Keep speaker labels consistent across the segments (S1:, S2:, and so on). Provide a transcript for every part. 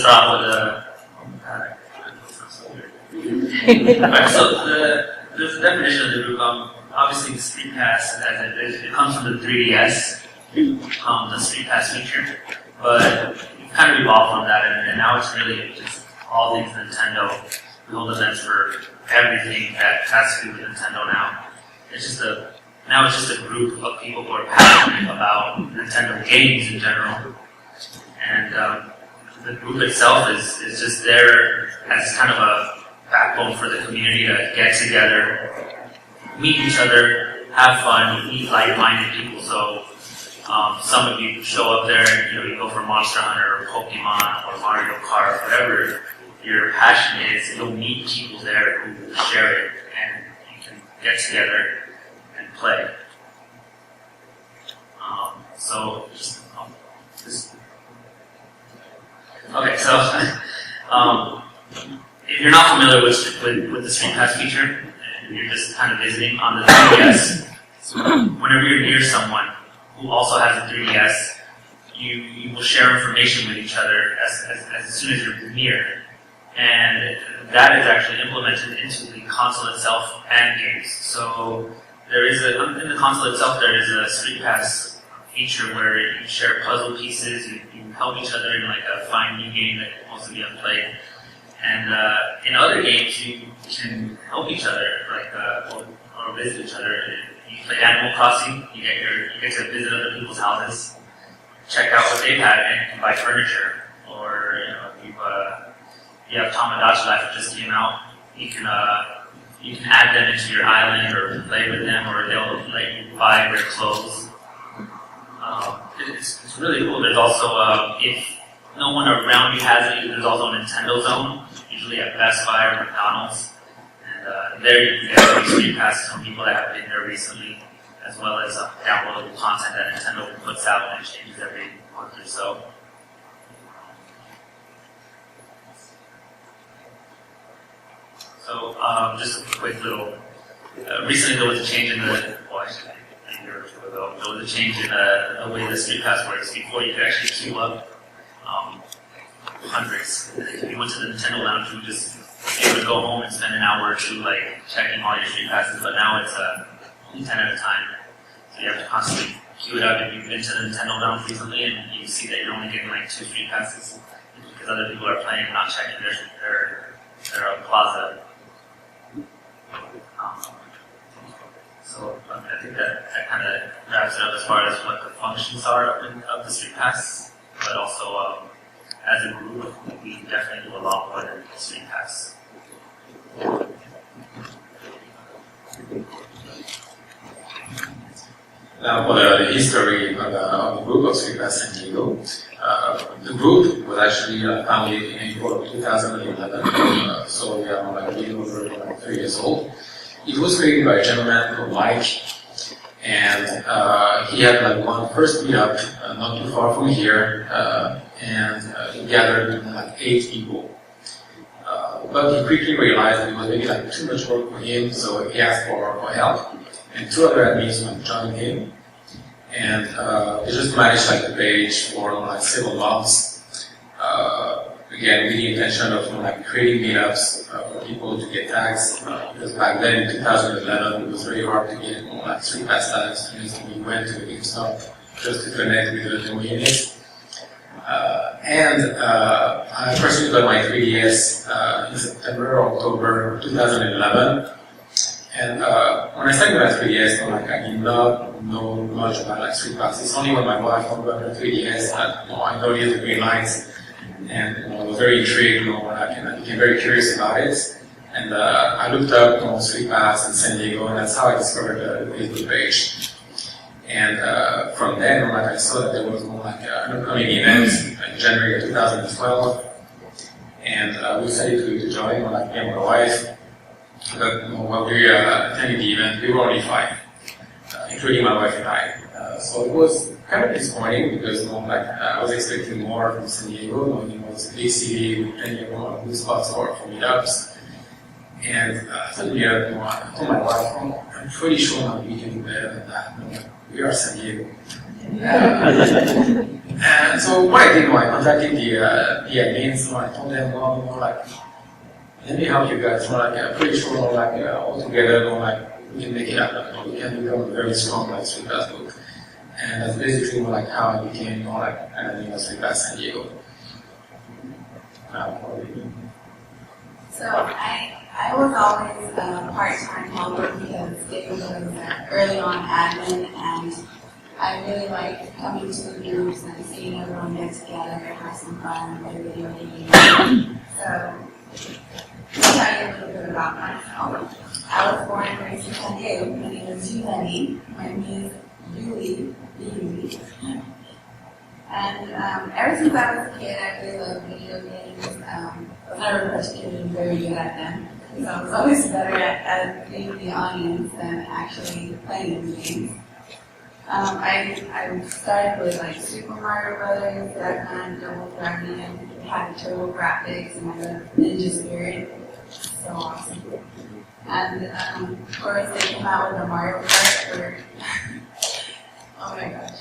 S1: start off with Alright, so there's a definition of the group. Obviously, the StreetPass, it comes from the 3DS, the StreetPass feature, but we've kind of evolved from that, and now it's really just all things Nintendo. We hold events for everything that has to do with Nintendo now. Now it's just a group of people who are passionate about Nintendo games in general, and the group itself is just there as kind of a backbone for the community to get together, meet each other, have fun, meet like-minded people. So some of you show up there and you go for Monster Hunter or Pokemon or Mario Kart, whatever your passion is, you'll meet people there who share it and you can get together and play. Okay, so if you're not familiar with the StreetPass feature, and you're just kind of visiting on the 3DS, whenever you're near someone who also has a 3DS, you will share information with each other as soon as you're near. And that is actually implemented into the console itself and games. So in the console itself, there is a StreetPass feature where you share puzzle pieces, you help each other in like a find new game that can also be unplayed. And in other games, you can help each other, or visit each other. You play Animal Crossing, you get to visit other people's houses, check out what they've had, and you can buy furniture. Or you have Tomodachi Life that just came out. You can add them into your island or play with them, or they'll let you buy their clothes. It's really cool. There's also if no one around you has it, there's also a Nintendo Zone, usually at Best Buy or McDonald's. And there you can get StreetPass from people that have been there recently, as well as downloadable content that Nintendo puts out and changes every month or so. So just a quick little, recently there was a change in there was a change in the way the StreetPass works. Before you could actually queue up hundreds. If you went to the Nintendo Lounge, you would go home and spend an hour or two checking all your StreetPasses, but now it's only 10 at a time. So you have to constantly queue it up. If you've been to the Nintendo Lounge recently and you see that you're only getting 2 StreetPasses because other people are playing and not checking their plaza. So I think that kind of wraps it up as far as what the functions are of the StreetPass, but also as a group, we definitely do a lot more than StreetPass.
S2: Now for the history of the group of StreetPass San Diego. The group was actually founded in April of 2011, so we are a little over 3 years old. It was created by a gentleman called Mike, and he had one first meetup not too far from here, and he gathered 8 people. But he quickly realized that it was maybe too much work for him, so he asked for help. And 2 other admins joined him, and they just managed the page for several months. Again, with the intention of creating meetups for people to get tags, because back then in 2011 it was very hard to get StreetPass tags. We went to GameStop just to connect with the community. And I personally got my 3DS in September or October 2011. And when I started my 3DS, I did not know much about StreetPass. It's only when my wife got her 3DS that I noticed the green lights. And I was very intrigued, I became very curious about it. And I looked up StreetPass in San Diego, and that's how I discovered the Facebook page. And from then, I saw that there was an upcoming event in January of 2012. And we decided to join, me and my wife. But when we attended the event, we were only 5, including my wife and I. So it was kind of disappointing because I was expecting more from San Diego. It's a big city with plenty of good spots for meetups. And suddenly I told my wife, I'm pretty sure we can do better than that. We are San Diego. And so what I did, I contacted the admins, I told them, well, like, let me help you guys. Like, I'm pretty sure, like, all together, we can make it happen. We can become very strong, like, StreetPass book. And that's basically like how I became, like, an admin of StreetPass San Diego.
S3: So I was always a part-time helper because Dave was early on admin, and I really liked coming to the groups and seeing everyone get together, have some fun, play video games. So, to tell you a little bit about myself, I was born and raised in San Diego. My name is Yuleni. My name is Yuli. And ever since I was a kid, I really loved video games. I was never particularly very good at them, because I was always better at being the audience than actually playing the games. I started with like Super Mario Brothers, that kind of Double Dragon, it had turbo graphics and the Ninja Spirit. So awesome. And of course they came out with the Mario Kart where oh my gosh.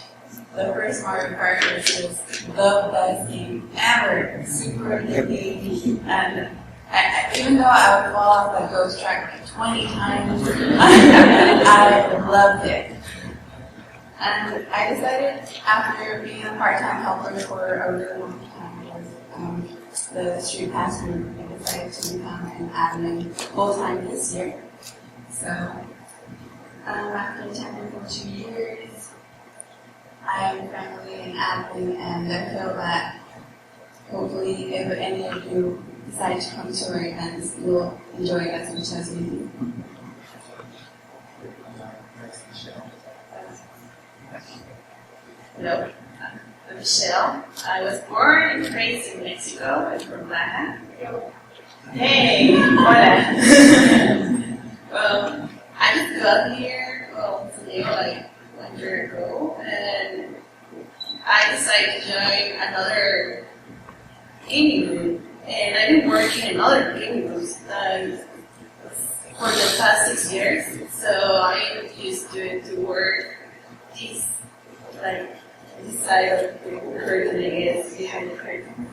S3: The first Mario Kart was just the best game ever. Super addicting. And even though I would fall off the ghost track like 20 times, I loved it. And I decided after being a part-time helper for a really long time with the StreetPass group, I decided to become an admin full-time this year. So after attending for 2 years, I am currently an admin, and I feel that hopefully if any of you decide to come to our events, you'll enjoy it as much as we do.
S4: Hello, I'm Michelle. I was born and raised in Mexico. I'm from Baja. Hey, hola. Well, I just got here, today, like 1 year ago, and I decided to join another gaming group. And I've been working in other gaming groups for the past 6 years. So I'm used to it to work this side of the curtain, I guess, behind the curtain.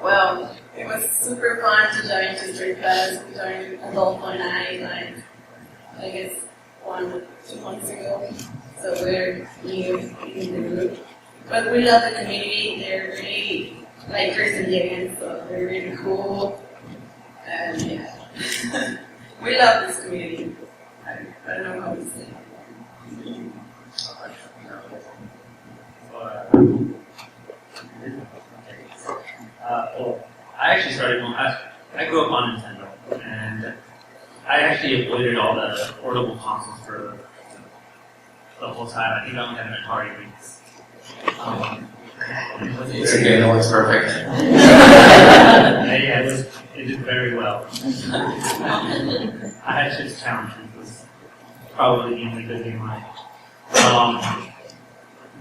S4: Well, it was super fun to join StreetPass. We joined Adolfo and I guess 1 or 2 months ago. So we're new in the group. But we love the community. They're really, like, Brazilian, so they're really cool. And yeah, we love this community. I don't know how to say it.
S1: Well, I actually started, I grew up on Nintendo, and I actually avoided all the portable consoles for the whole time. I think I only had an Atari once.
S2: It's okay, no one's perfect.
S1: Yeah, it did very well. I had 6 challenges. It was probably the only good game I had.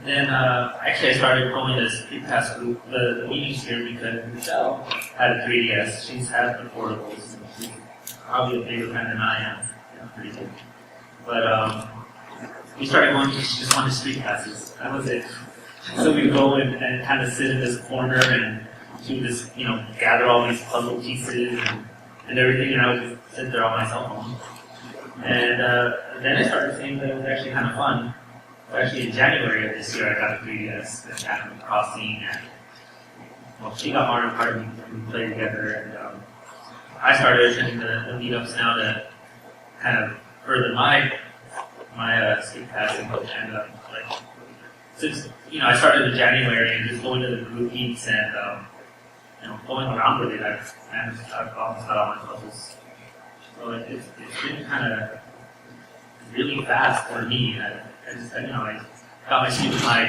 S1: Then actually I started going to StreetPass group, the meetings here, because Michelle had a 3DS. She's had the portables. She's probably a bigger fan than I am. Yeah, pretty good. But we started going to just one to StreetPasses. That was it. So we'd go and kind of sit in this corner and she would just, gather all these puzzle pieces and everything, and I would just sit there on my cell phone. And then I started seeing that it was actually kind of fun. Actually, in January of this year, I got a 3DS and Animal Crossing, and well, she got Mario Kart, and we played together, and I started attending the meetups now to kind of further my StreetPass, and like since I started in January and just going to the group meets and going around with it, I've almost got all my puzzles. So it's been kind of really fast for me. I got my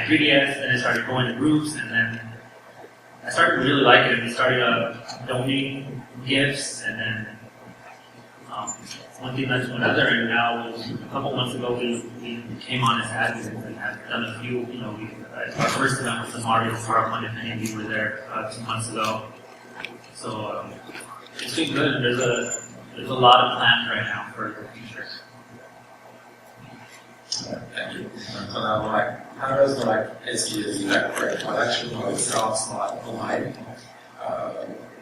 S1: 3DS, and I started going to groups, and then I started to really like it, and we started donating gifts, and then one thing led to another, and now a couple months ago we came on as admins and have done a few, our first event was the Mario Kart one, if any of you were there 2 months ago. So it's been good, and there's a lot of plans right now for the future.
S2: Thank you. So now, how does like SPSD like work? Well, actually, it starts like online,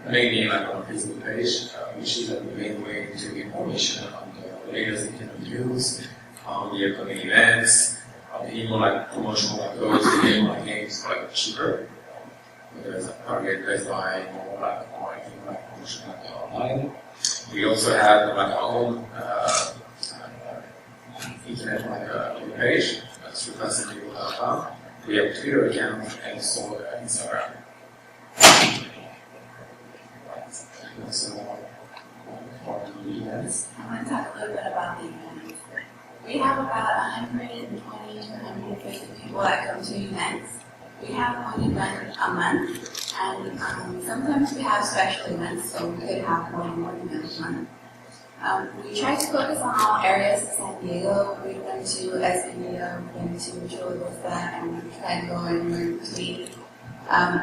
S2: mainly like on a Facebook page, which is the main way to get information on the latest internet news, on the upcoming events, even like promotional like those games like cheaper. There's a Target, Best Buy, mobile platform, I think like promotion like online. We also have like our own internet like page, StreetPass San Diego.com. We have a Twitter account and also Instagram. So, for the events.
S3: I want to talk a little bit about the events. We have about 120 to 150 people that come to events. We have one event a month, and sometimes we have special events, so we could have more than one event a month. We try to focus on all areas of San Diego. We've been to Escondido, we've been to Chula Vista, and we've tried to go anywhere in between.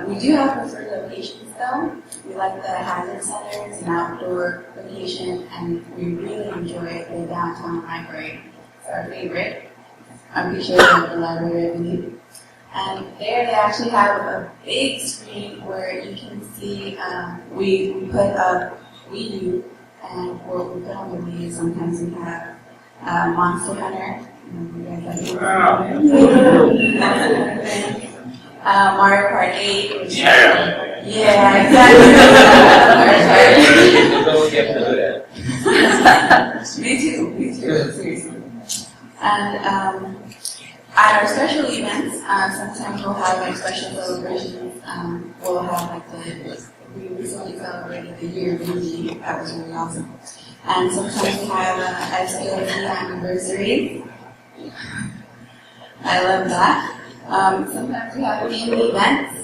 S3: We do have preferred locations though. We like the hazard center, it's an outdoor location, and we really enjoy the downtown library. It's our favorite. I'm pretty sure they have the library, I believe. And there they actually have a big screen where you can see, we put up Wii U, and what we put on the Wii U, sometimes we have Monster Hunter. You guys like Monster Hunter? Mario Kart 8. Which yeah, exactly.
S5: Don't get to do that.
S3: Me too, seriously. And at our special events, sometimes we'll have like special celebrations. We'll have like we recently celebrated the year of Unity. That was really awesome. And sometimes we have a SPLC anniversary. I love that. Sometimes we have community events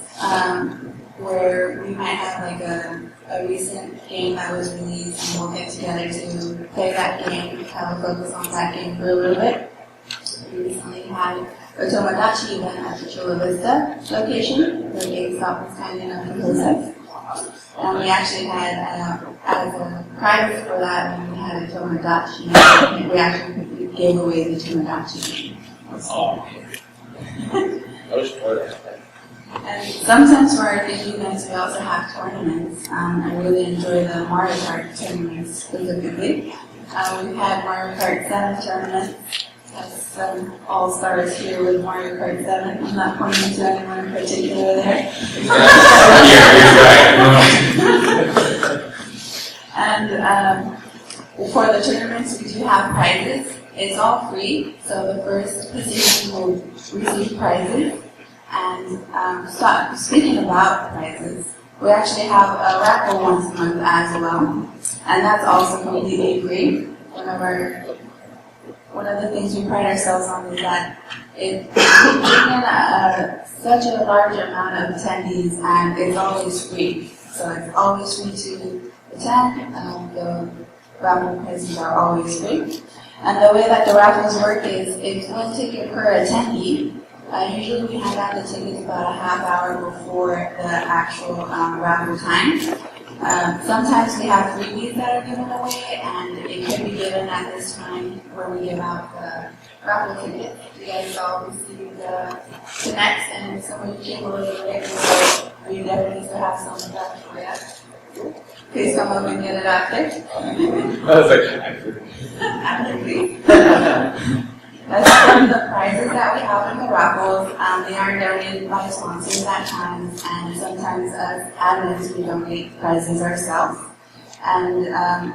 S3: where we might have like a recent game that was released, and we'll get together to play that game, have a focus on that game for a little bit. We recently had a Tomodachi event at the Chula Vista location, where GameStop was kind enough to host us. And we actually had, as a prize for that, when we had a Tomodachi, we actually gave away the Tomodachi game. And sometimes for our big events, we also have tournaments. I really enjoy the Mario Kart tournaments specifically. We've had Mario Kart 7 tournaments. That's some all-stars here with Mario Kart 7. I'm not pointing to anyone in particular there. And for the tournaments, we do have prizes. It's all free, so the first position will receive prizes. And speaking about prizes, we actually have a raffle once a month as well, and that's also completely free. One of the things we pride ourselves on is that it brings in such a large amount of attendees, and it's always free. So it's always free to attend. The raffle prizes are always free. And the way that the raffles work is it's 1 ticket per attendee. Usually we hand out the tickets about a half hour before the actual raffle time. Sometimes we have freebies that are given away, and it could be given at this time where we give out the raffle tickets. You guys all receive the connects, and if someone came a little later, so we definitely still have some of that for you. Please come up and get it after. After, please. That's some of the prizes that we have in the raffles. They are donated by sponsors at times, and sometimes as admins we donate prizes ourselves. And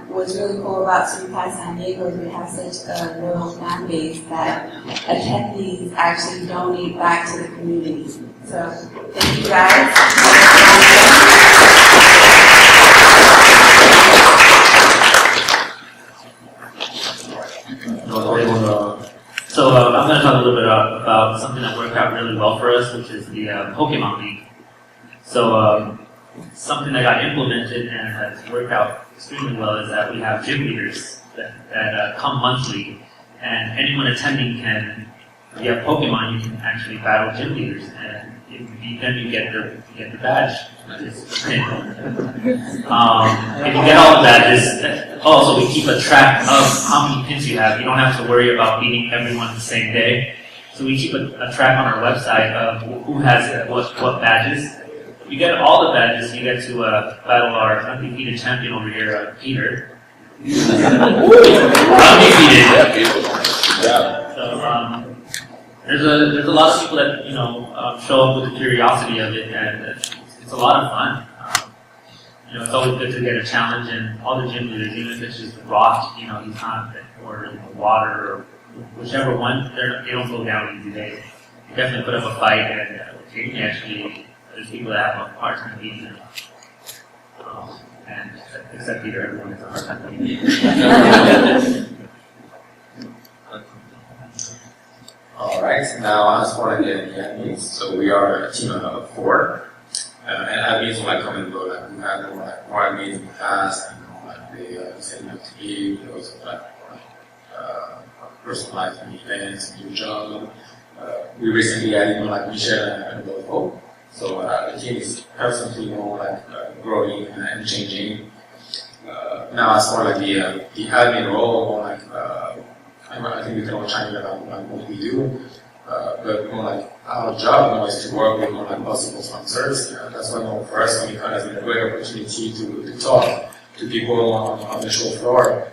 S3: what's really cool about StreetPass San Diego is we have such a loyal fan base that attendees actually donate back to the community. So thank you guys.
S1: So I'm going to talk a little bit about something that worked out really well for us, which is the Pokemon League. So something that got implemented and has worked out extremely well is that we have gym leaders that come monthly, and anyone attending can, if you have Pokemon, you can actually battle gym leaders, and if you beat them, you get the badge. If you get all of that, also we keep a track of how many pins you have. You don't have to worry about beating everyone the same day. So So we keep a track on our website of who has what badges. You get all the badges, you get to battle our undefeated champion over here, Peter. Undefeated. So there's a lot of people that show up with the curiosity of it, and it's a lot of fun. It's always good to get a challenge, and all the gym leaders, even if it's just rock, he's not, or in the water, or whichever one, they don't go down easy. They definitely put up a fight, and occasionally actually, there's people that have a hard time beating them. And except Peter, everyone has a hard time beating them.
S2: Alright, now as for the admins, so we are a team of 4. And admins will come and go. Like we had more admins in the past, and they said not to be because of personal life and events, new job. We recently added Michelle and Rodolfo. So the team is constantly growing and changing. Now as for the admin role, I think we can all chime in about what we do. But our job is to work with possible sponsors. That's why for us, Comic Con has been a great opportunity to talk to people on the show floor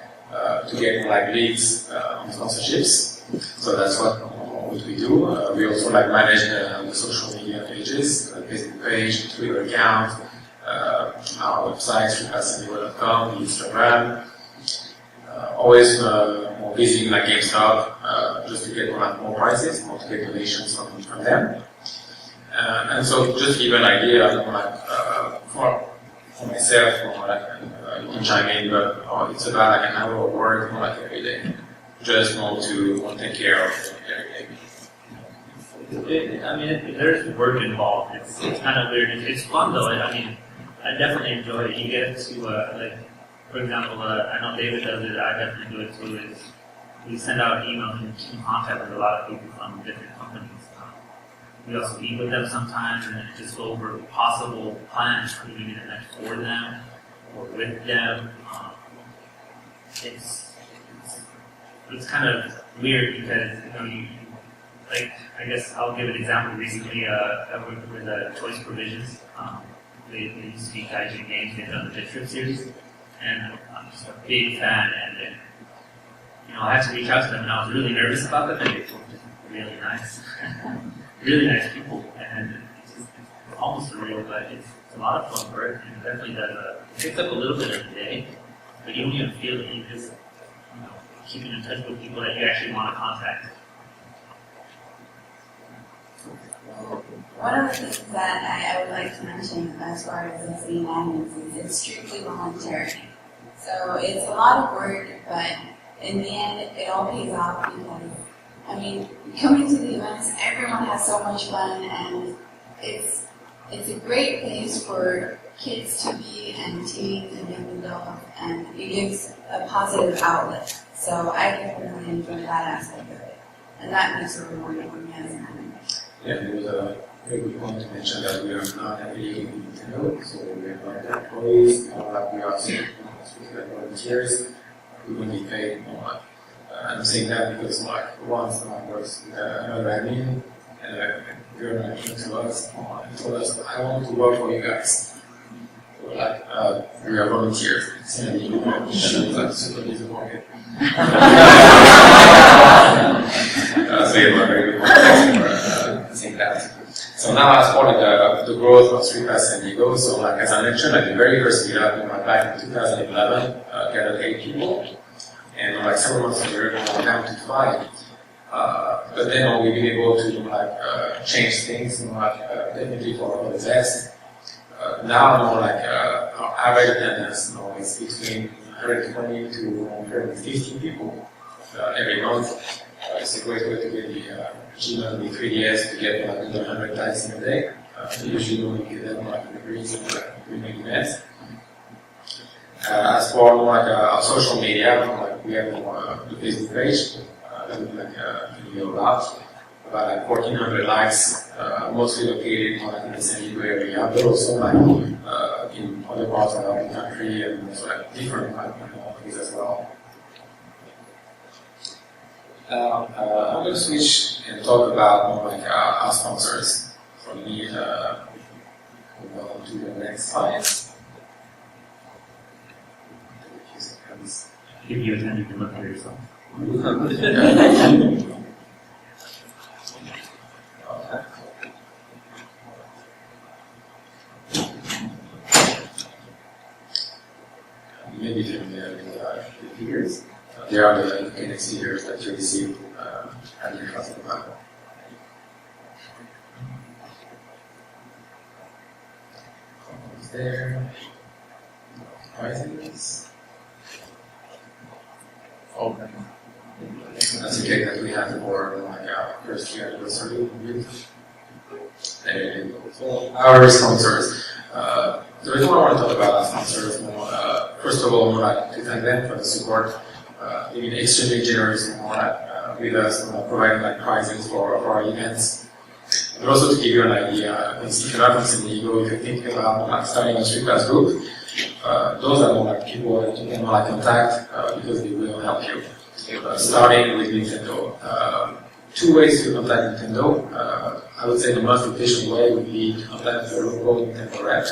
S2: to get leads on sponsorships. So that's what we do. We also manage the social media pages, the Facebook page, the Twitter account, our website, StreetPassSanDiego.com, Instagram. Always more busy in GameStop just to get more prices, more to get donations from them. And so just to give an idea, for myself, you can chime in, but it's about an hour of work every day. Just to take care of everything.
S1: There's work involved. It's kind of weird. It's fun though. I definitely enjoy it. You get to for example, I know David does it. I definitely do it too. Is we send out emails and keep in contact with a lot of people from different companies. We also meet with them sometimes and then just go over possible plans for maybe the next for them or with them. It's kind of weird because I guess I'll give an example. Recently, I worked with Choice Provisions. They used to be Gaijin Games. They've done the Bit Trip series, and I'm just a big fan. And I had to reach out to them, and I was really nervous about them. And they were just really nice, really nice people, and it's almost surreal, but it's a lot of fun work, and it definitely does. It takes up a little bit of the day, but you don't even feel it. You just keeping in touch with people that you actually want to contact.
S3: One of the things that I would like to mention as far as being admins is it's strictly voluntary. So it's a lot of work, but in the end, it all pays off because, coming to the events, everyone has so much fun, and it's a great place for kids to be and teens and young adults, and it gives a positive outlet. So I definitely enjoy that aspect of it, and that makes it rewarding for me as an admin.
S2: Yeah, there was a very good point to mention that we are not affiliated with Nintendo, so we are not employees, we are also volunteers, we will be paid more. I'm saying that because once I works with another admin, and a girl came to us and told us, I want to work for you guys. So we are volunteers, and she was super disappointed. So you were very good for saying that. So now as part of the growth of StreetPass San Diego, so as I mentioned, at the very first meetup, back in 2011, gathered 8 people, and several months later, down to 5. But then we've been able to change things, definitely for the best. Now, our average attendance is between 120 to 150 people every month. It's a great way to get the gym and the 3DS to get under 100 times in a day. Usually we get them in the greens and we make events. As for our social media, we have the Facebook page that we do a lot. About 1,400 likes, mostly located in the San Diego area, but also in other parts of the country and also different countries as well. Now, I'm going to switch and talk about more like our sponsors. So we need move on to the next slide.
S1: If you attend, you can look at yourself.
S2: Maybe familiar with the figures. There are the index figures that you receive at your trust bank. There. Prices. Okay. That's okay that we have for like our first year anniversary with. There you go. So our sponsors. The reason why I want to talk about our sponsors more, first of all, more like to thank them for the support. They've been extremely generous with us, providing like prizes for our events. But also to give you an idea, if you're not from San Diego, if you're thinking about like, starting a StreetPass group, those are more like people that you can more like contact because they will help you. Starting with Nintendo. Two ways to contact Nintendo. I would say the most efficient way would be to contact the local Nintendo rep.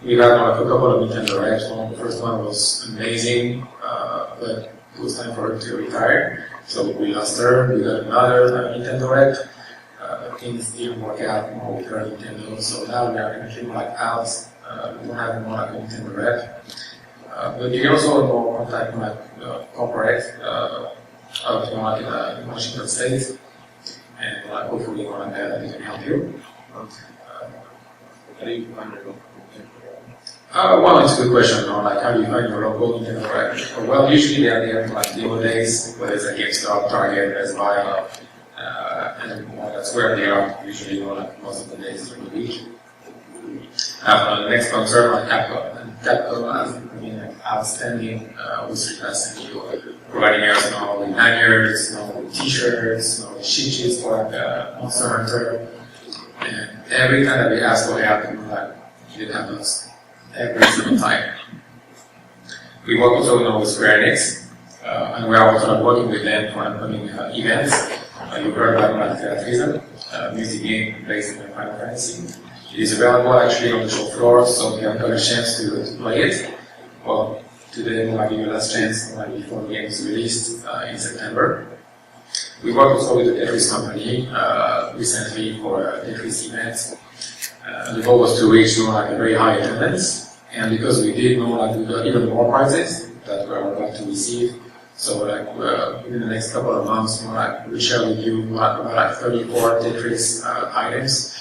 S2: We've had a couple of Nintendo reps. The first one was amazing, but it was time for her to retire. So we lost her. We got another Nintendo rep. Things didn't work out more with her Nintendo. So now we are currently like out. We don't have more like a Nintendo rep. But you can also contact my corporate out in Washington State, and hopefully they can help you.
S5: How do you find your local?
S2: Well, it's a good question. Like, how do you find your local Nintendo rep? Well, usually they are there for like demo days, whether it's a GameStop, Target, Best Buy, and that's where they are usually like most of the days during the week. The next sponsor, like Capcom. And Capcom has been outstanding with StreetPass San Diego, providing us with lanyards, t-shirts, cheat sheets for like Monster Hunter. And every time that we ask for help, they help us every single time. We work also with Square Enix, and we are also working with them for upcoming events. You've heard about Theatriza, music game based on Final Fantasy. It is available actually on the show floor, so if you haven't got a chance to play it, well, today might be your last chance, before the game is released in September. We worked also with the Tetris company recently for a Tetris event. The goal was to reach a very high attendance, and because we did know we got even more prizes that we are about to receive. So within the next couple of months, we'll share with you about 34 Tetris items,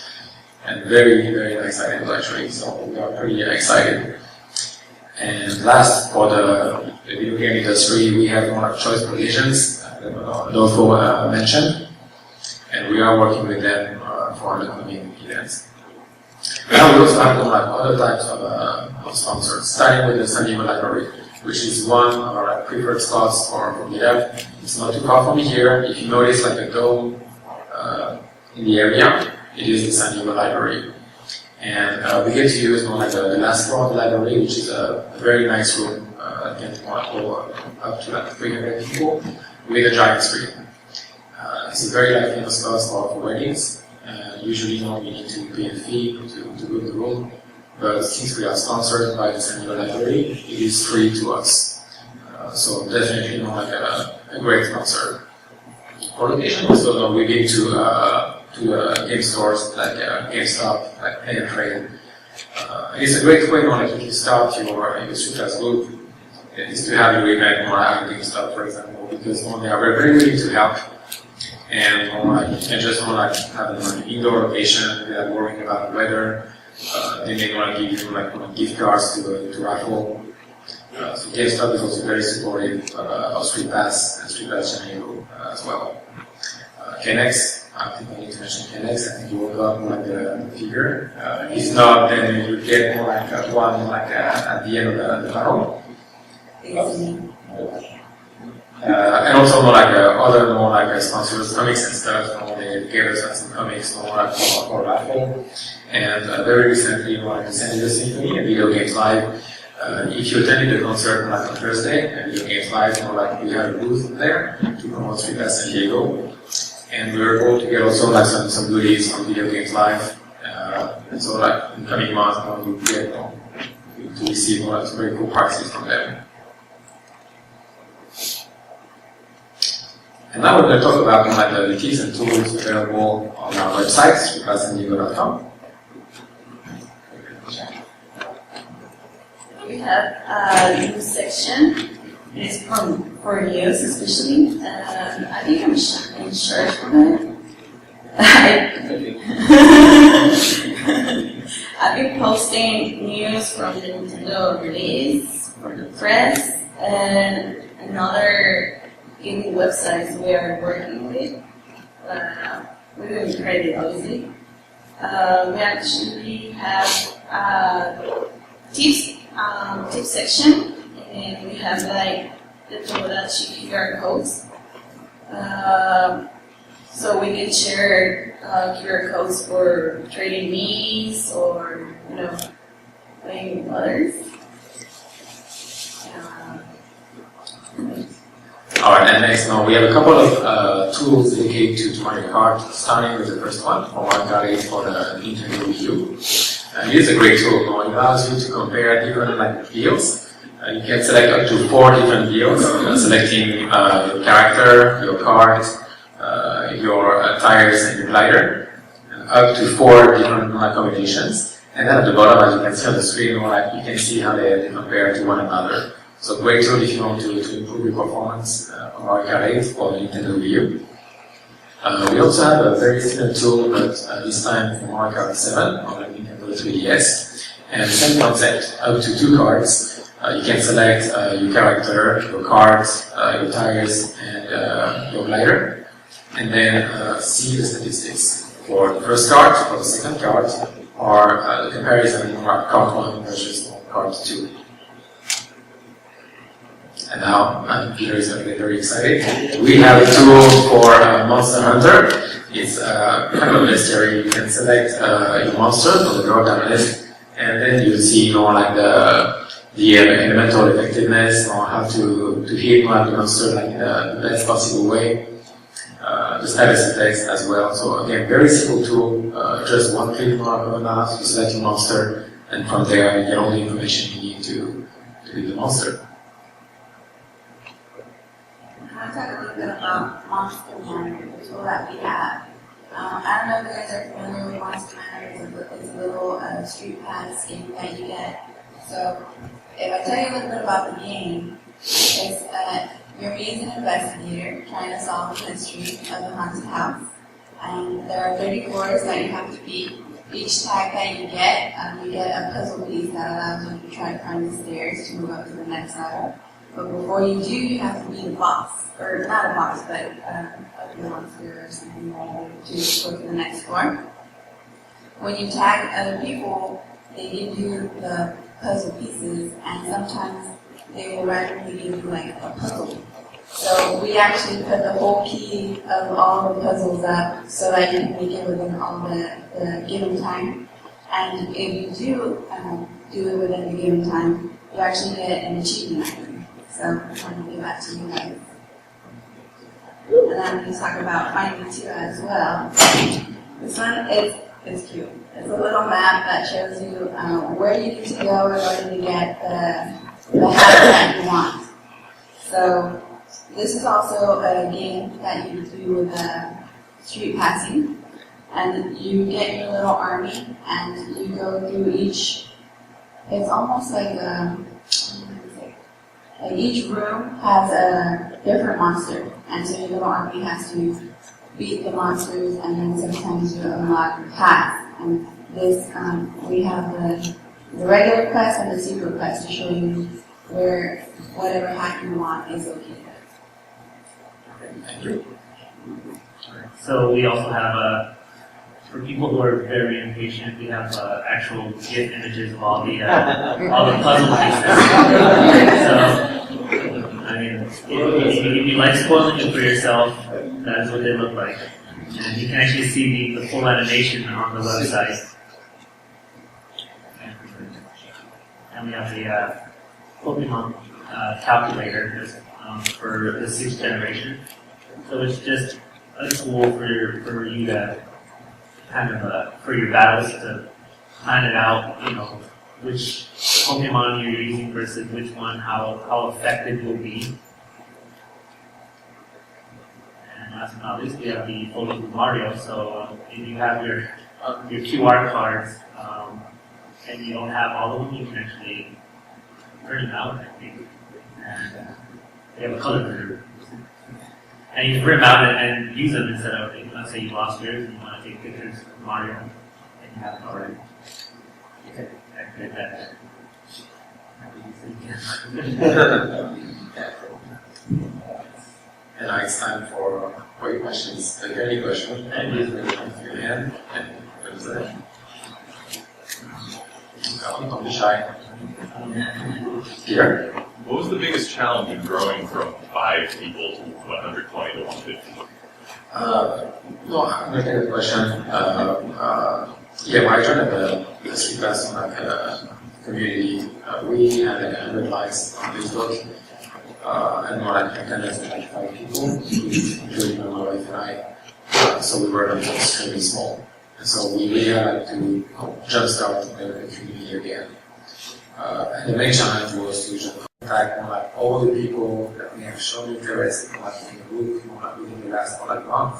S2: and very, very nice items actually. So we are pretty excited. And last, for the video game industry, we have choice provisions that Adolfo mentioned, and we are working with them for the upcoming events. Now we also have other types of sponsors, starting with the San Diego Library, which is one of our preferred spots for meetup. It's not too far from here. If you notice a dome in the area, it is the San Diego Library. And we get to use the last floor of the library, which is a very nice room that can hold up to 300 people with a giant screen. It's a very famous spot for weddings. Usually, we need to pay a fee to go to the room, but since we are sponsored by the San Diego Library, it is free to us. So definitely, a great sponsor. For location, also, we've been to game stores like GameStop, like Play and Trade. It's a great way to start your StreetPass group. Is to have your event at GameStop, for example, because they are very willing to help. And you can just have an indoor location without worrying about the weather. They may want to give you gift cards to raffle. So GameStop is also very supportive of StreetPass and StreetPass San Diego as well. KNX, I think I need to mention KNX. I think you will got the figure. If not, then you get more one at the end of the barrel. And also other sponsors, comics and stuff. They gave us some comics for raffle. And very recently, San Diego Symphony and Video Games Live If you attended the concert like on Thursday and Video Games Live, like we had a booth there to promote StreetPass San Diego, and we were able to get also like some goodies from Video Games Live. And so like in coming months, you get to receive some very cool prizes from them. And now we're going to talk about like the keys and tools available on our website, StreetPassSanDiego.com.
S4: We have a new section. It's for news, especially. I think I'm in charge of it. I've been posting news from the Nintendo release for the press and another gaming websites we are working with. We're doing credit, obviously. We actually have tip section, and we have like the Tomodachi QR codes. So we can share QR codes for trading minis or playing with others.
S2: Alright, and next now we have a couple of tools dedicated to Mario Kart, starting with the first one, for Mario Kart 8 for the Nintendo Wii U. It is a great tool. It allows you to compare different like fields. You can select up to 4 different fields, selecting your character, your kart, your tires, and your glider, and up to 4 different combinations. And then at the bottom, as you can see on the screen, you can see how they compare to one another. So great tool if you want to improve your performance on Mario Kart 8 for the Nintendo Wii U. We also have a very similar tool, but this time for Mario Kart 7 on the Nintendo 3DS. And same concept, up to 2 cards. You can select your character, your kart, your tires, and your glider. And then see the statistics for the first card, for the second card, or the comparison of card 1 versus card 2. And now, Peter is going to get very excited. We have a tool for Monster Hunter. It's kind of a mystery. You can select your monster on the drop-down list, and then you see like the elemental effectiveness, or how to hit one of the monster like in the best possible way. The status effects as well. So again, very simple tool. Just one click on the mouse, you select your monster, and from there you get all the information you need to hit the monster.
S3: I want to talk a little bit about Monster Miner, the tool that we have. I don't know if you guys are familiar with Monster Miner. It's a little StreetPass game that you get. So if I tell you a little bit about the game, it's you're being an investigator trying to solve the mystery of the haunted house. And there are 30 floors that you have to beat. Each tag that you get a puzzle piece that allows you to try to climb the stairs to move up to the next level. But before you do, you have to beat a boss. Or not a boss, but a monster or something like that to go to the next floor. When you tag other people, they give you the puzzle pieces, and sometimes they will randomly give you like a puzzle. So we actually put the whole key of all the puzzles up so that you can make it within all the given time. And if you do it within the given time, you actually get an achievement item. So I'm going to give that to you guys. And then I'm going to talk about Finding 2 as well. This one is cute. It's a little map that shows you where you need to go in order to get the habitat you want. So this is also a game that you do with street passing. And you get your little army and you go through each, it's almost like each room has a different monster, and so your little army has to beat the monsters, and then sometimes you unlock your path. And this, we have the regular quest and the secret quest to show you where whatever hack you want is located.
S2: Thank you.
S1: So we also have, for people who are very impatient, we have actual GIF images of all the puzzle pieces. So, I mean, if you like spoiling it for yourself, that's what they look like. And you can actually see the full animation on the website. and we have the Pokemon calculator for the 6th generation. So it's just a tool for you to kind of for your battles to plan it out. You know, which Pokemon you're using versus which one, how effective you'll be. And last but not least, we have the Photos with Mario. So if you have your QR cards and you don't have all of them, you can actually print them out, I think. And they have a color printer. And you can print them out and use them instead of, let's say you lost yours and you want to take pictures of Mario and you have it already. Okay, I did that.
S2: And now it's time for your questions. If you have any questions, please raise your hand. And what is that? Don't be shy. Here.
S6: What was the biggest challenge in growing from 5 people to 120 to 150?
S2: No, I'm going to take the question. Yeah, when I joined the StreetPass community, we had 100 likes on Facebook, and more like attendance of like 5 people, including my wife and I. So we were extremely small. And so we really had to jumpstart the community again. And the main challenge was to just contact more like all the people that we have shown interest in like in the group, more like within the last month,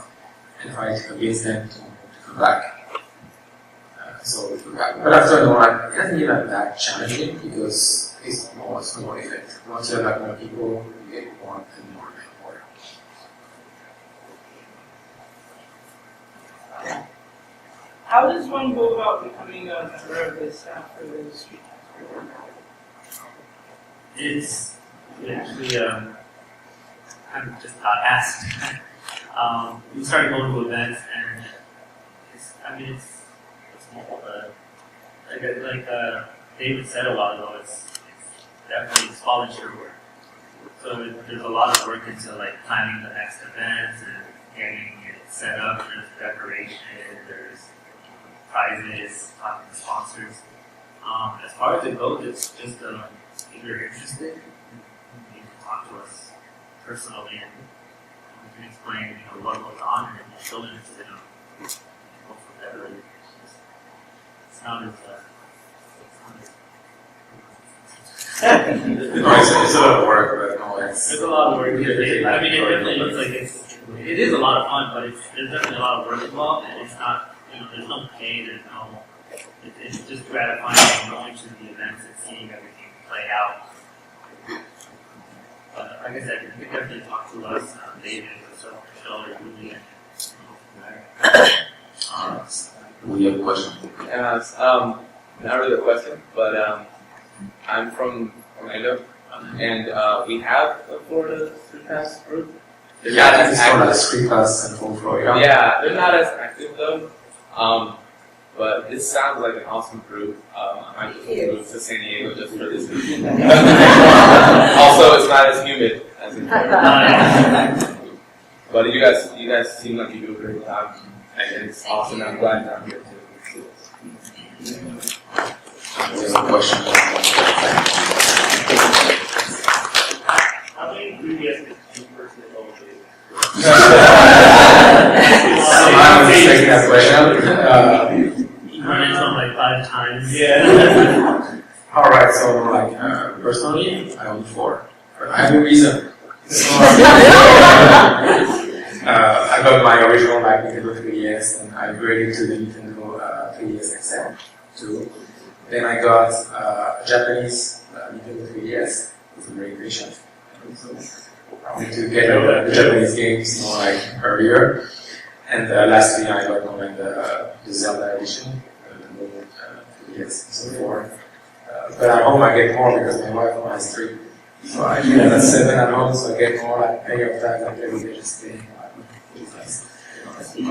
S2: and try to convince them to come back. But after more like it hasn't been that challenging because it's more effect. Once you have like more people, you get more and more and more.
S7: How does one go about becoming a member of the staff for the StreetPass program?
S1: It's actually, I'm just asked. We started going to events, and it's like David said a while ago. It's definitely volunteer work. So there's a lot of work into like planning the next events and getting it set up. There's decoration. There's prizes, talking to sponsors. As far as it goes, it's just if you're interested, you can talk to us personally and we can explain what goes on, and if you're still interested in go from there. It's not as
S2: It's a lot of work, but no,
S1: there's a lot of work. It definitely looks like it is a lot of fun, but there's definitely a lot of work involved, and it's not, there's no pay, it's just gratifying going to the events and seeing everything play out. Like I said, you can definitely talk to us, David, or Michelle, or Julie,
S2: we have a question.
S5: Yes, not really a question, but I'm from Orlando, and we have a Florida StreetPass group. They're not as active.
S2: StreetPass and full Florida.
S5: Yeah, they're not as active though. But this sounds like an awesome group. I might just move to San Diego just for this reason. Also, it's not as humid as in Florida. But you guys seem like you do a great job, and it's awesome. I'm glad I'm here too.
S2: There's a question.
S1: how many previous personally
S2: I'm taking that question.
S1: you run into them like 5 times.
S2: Yeah. Alright, so like personally, I own 4. But I have a reason. I got my original Nintendo 3DS and I upgraded to the Nintendo 3DS XL too. Then I got a Japanese Nintendo 3DS with a very patient. So I wanted to get the Japanese games more like earlier. And lastly, I got the Zelda edition, the new 3DS, so 4. But at home I get more because my wife only has 3. So I do that at 7 at home, so I get more like pay of that like every day just staying.
S3: I think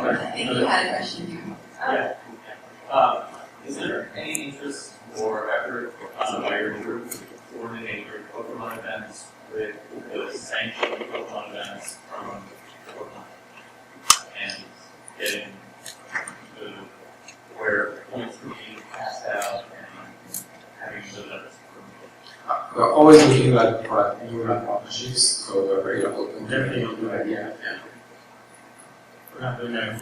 S3: you had a question here.
S6: Yeah. Is there any interest or effort by your group to coordinate your Pokemon events with the sanctioned Pokemon events from Pokemon and getting where points are being passed out and having those events
S2: we're always looking like for like new like partnerships, so we're very like, open.
S1: Definitely open.
S2: Yeah.
S1: We're not doing that.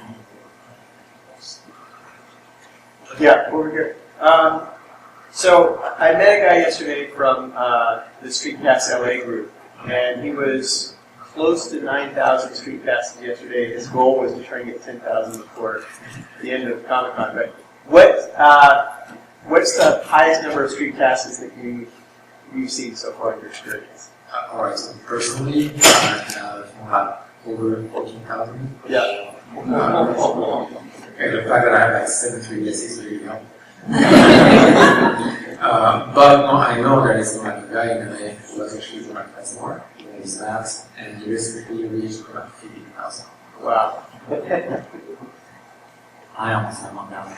S8: Yeah, over here. So I met a guy yesterday from the StreetPass LA group, and he was close to 9,000 StreetPasses yesterday. His goal was to try and get 10,000 before the end of Comic-Con. But what's the highest number of StreetPasses that you've seen so far in your experience?
S2: Alright, so personally, I have over 14,000.
S8: Yeah.
S2: And the fact that I have like 7 3DS is really helpful. But no, I know there is like a guy in LA who was actually doing like that's more. He is that, and he recently reached like 15,000.
S8: Wow.
S1: I almost have 1,000.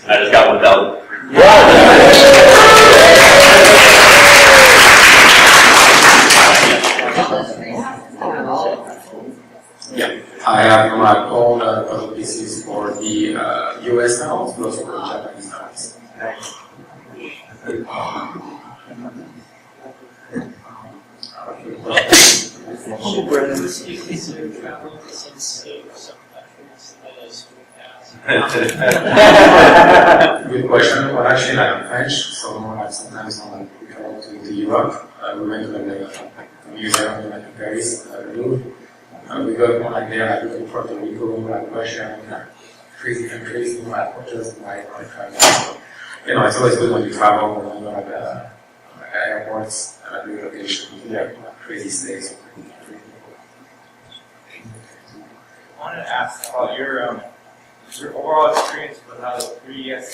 S6: I just got 1,000.
S2: Yeah, I have like all the puzzle pieces for the US towns, but also for the Japanese towns. Good question. Well, actually, I'm French, so more like sometimes like we travel to Europe. We went to the museum in Paris, Louvre. We go more like there, like we go to Puerto Rico, like Russia, and crazy countries, like just like travel. So, you know, it's always good when you travel, when you like airports, new locations, crazy stays.
S6: I wanted to ask about your overall experience with how the 3DS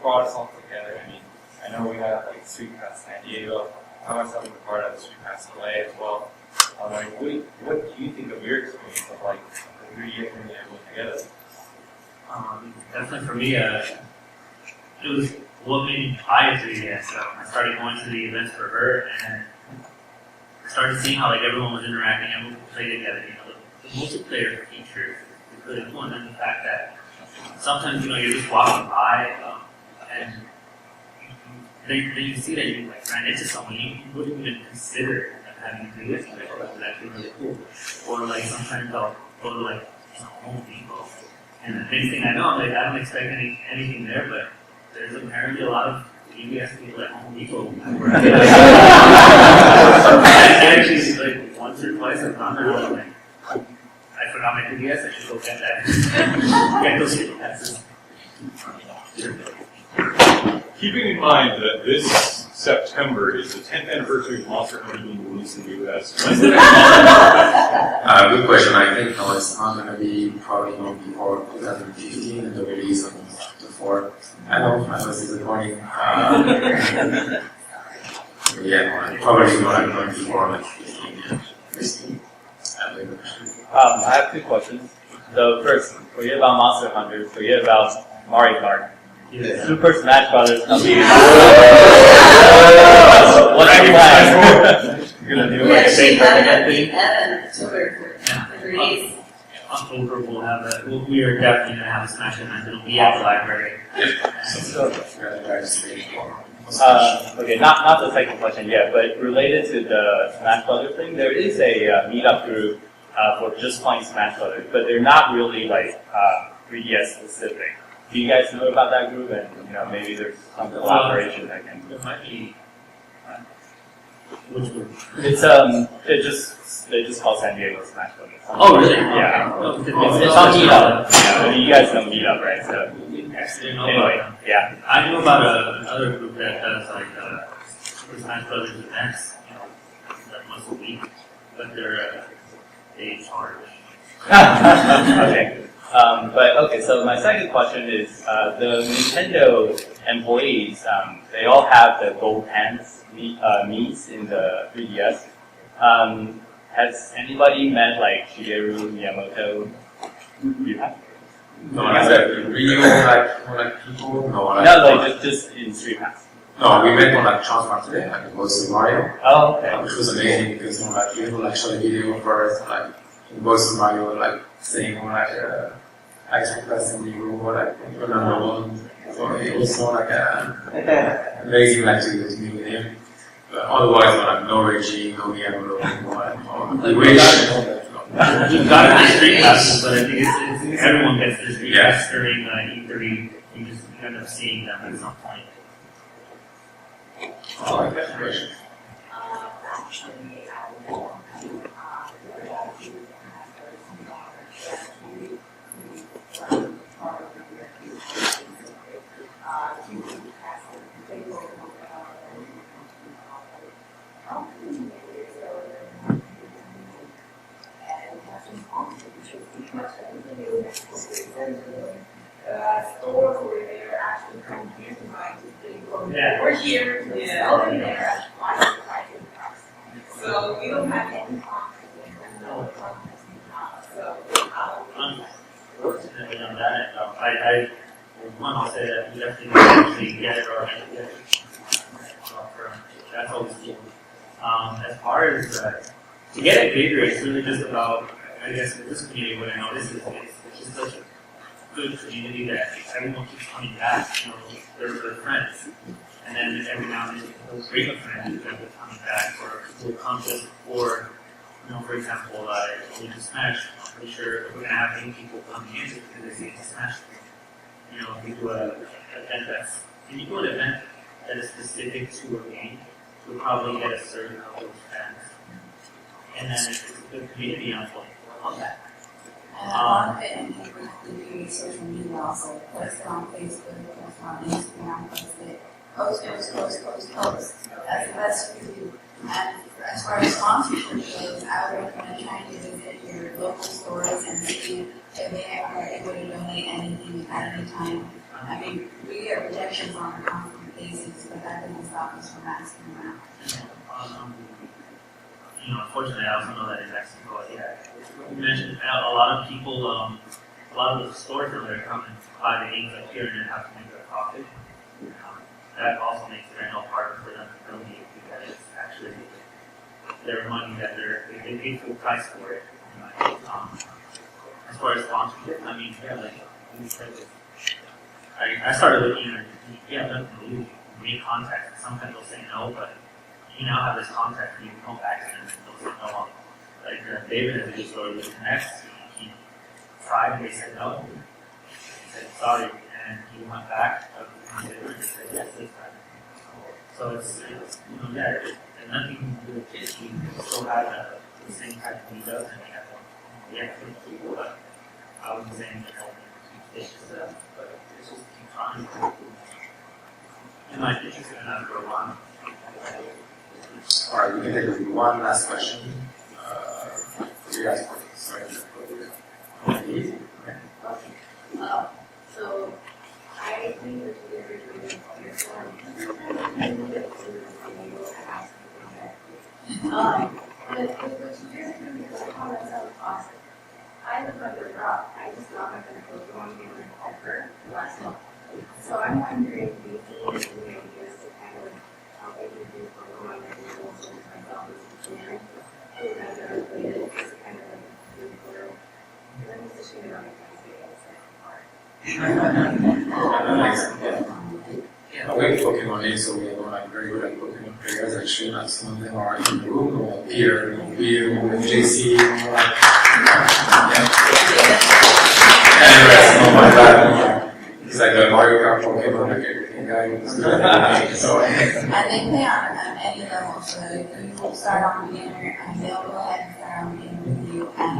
S6: brought us all together. I mean, I know we had like StreetPass San Diego. I myself was part of the StreetPass LA as well. Like, what do you think of your experience of like the 3DS bringing everyone together?
S1: Definitely for me, it was what made me buy a 3DS. So I started going to the events for her, and I started seeing how like everyone was interacting, everyone could play together. You know, the multiplayer feature is really cool, and then the fact that sometimes you're just walking by, and then you see that you like ran into someone you wouldn't even consider having to do this. Like, oh, that's actually really cool. Or like sometimes I'll go to like Home Depot, and the next thing I know, I'm like, I don't expect anything there, but there's apparently a lot of UBS people at Home Depot. I actually like once or twice I've gone there, I'm like, I forgot my 3DS, I should go get that. Get those passes.
S9: Keeping in mind that this September is the 10th anniversary of Monster Hunter being released in the U.S.
S2: Good question. I think no, it's not going to be probably before 2015 and the release of the 4. I know it's disappointing. Yeah, probably not going before like 15.
S10: I have 2 questions. So first, forget about Monster Hunter, forget about Mario Kart. Super Smash Brothers coming. What's your plan? You're gonna do like a big tournament thing?
S1: October we'll have we are definitely going to have a Smash event. It'll be at the library.
S10: Okay, not the second question yet, but related to the Smash Brothers thing, there is a meetup group for just playing Smash Brothers, but they're not really like 3DS specific. Do you guys know about that group? And maybe there's some collaboration that can.
S1: It might be. Which group?
S10: It's they just call San Diego Smash Brothers.
S1: Oh really?
S10: Yeah.
S1: Oh,
S10: It's on Meetup. Yeah, I mean, you guys know Meetup, right? So anyway, yeah.
S1: I know about another group that does like Super Smash Brothers events, like once a week, but they charge.
S10: Okay. So my second question is the Nintendo employees. They all have the gold pants meets in the 3DS. Has anybody met like Shigeru Miyamoto? You have?
S2: No, I said real like people. No,
S10: like just in StreetPass.
S2: No, we met on like Transmart today, like it was Mario.
S10: Oh, okay.
S2: Which was amazing because people like showed a video first, like it was Mario like saying like StreetPass San Diego, like number 1 So it was more like a amazing like to meet with him. But otherwise, like no Reggie, no Guillermo, no wish.
S1: You've got the street passes, but I think it's everyone gets the street pass during E3. You just end up seeing them at some point.
S2: Oh, like that question.
S11: Stores where they're actually confusing by people.
S1: Yeah.
S11: We're here, over there, so we don't have any
S1: Unfortunately, on that end, I want to say that you definitely actually get it or get it. That's always cool. As far as to get it bigger, it's really just about, I guess, with this community, what I notice is it's just such a good community that everyone keeps coming back. You know, they're friends. And then every now and then, those frequent friends that are coming back or will come just for, you know, for example, we just Smash. I'm pretty sure we're going to have many people coming in because they see it's Smash. You know, if we do an event that's, when you do an event that is specific to a game, we'll probably get a certain number of fans. And then it's a good community on that.
S3: And a lot of it, and people do social media also. Post it on Facebook, post it on Instagram, post it. Post. That's the best we do. And as far as sponsorship goes, I would recommend trying to visit your local stores and see if they are able to donate anything at any time. I mean, we get rejections on a constant basis, but that doesn't stop us from asking around.
S1: You know, unfortunately, I also know that in Mexico, you mentioned a lot of people, a lot of the stores that are coming to buy the games up here and then have to make their profit. That also makes it, I know, harder for them to donate because it's actually their money that they pay full price for it. As far as sponsorship, I mean, yeah, like you said, I started looking at nothing to lose. Make contacts. Sometimes they'll say no, but you now have this contact and you can come back and they'll say no. Like David at the store with Connect, he tried and they said no. He said sorry, and he went back. And they said yes this time. So it's you know, yeah, and nothing to do with kids. We still have the same type of meetups and we have people, but I wasn't saying that it's just but it's just keep trying. And my teacher's gonna go on.
S2: All right, we can take one last question. You guys, sorry.
S11: So I think that we're doing awesome. I live under a rock. I just got my Pokemon game in Harper last month. So I'm wondering, do you see any ideas to kind of help introduce Pokemon that you also myself as a fan? Who has never played it? It's kind of like a good world. And then it's just going to run
S2: We're Pokemon is, so we are like very good at Pokemon players. Actually, like some of them are in the room, or here, JC, Anyways, oh my god. He's like a Mario Kart Pokemon, like everything guy. So
S3: I think they are at any level, so if you start on beginner, and they'll go ahead and start on beginner with you. And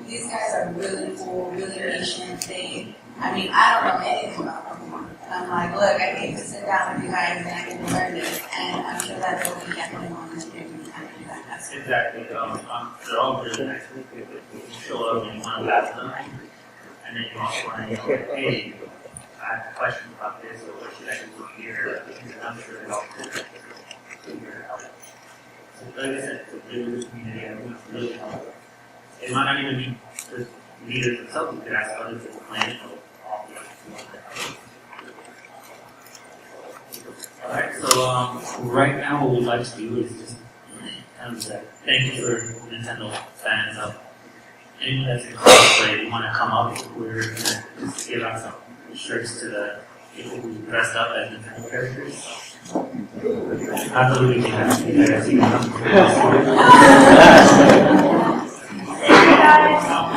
S3: these guys are really cool, really patient. I mean, I don't know anything about Pokemon. And I'm like, look, I need to sit down with you guys and I can learn this. And I'm sure that they'll be definitely on this game.
S1: Exactly. They're all really nice. You show up and you want to ask them. And then you also want to know, like, hey, I have a question about this, or what should I do here? And I'm sure they'll figure it out. So, like I said, it's a really good community. Everyone's really helpful. It might not even be the leaders themselves. You could ask others that are playing. Alright, so right now what we'd like to do is just kind of say thank you for Nintendo fans up. Anyone that's in cosplay, you want to come up, we're going to just give out some shirts to the people who dressed up as Nintendo characters. Not the Luigi mask, you guys see that?
S11: Hey guys.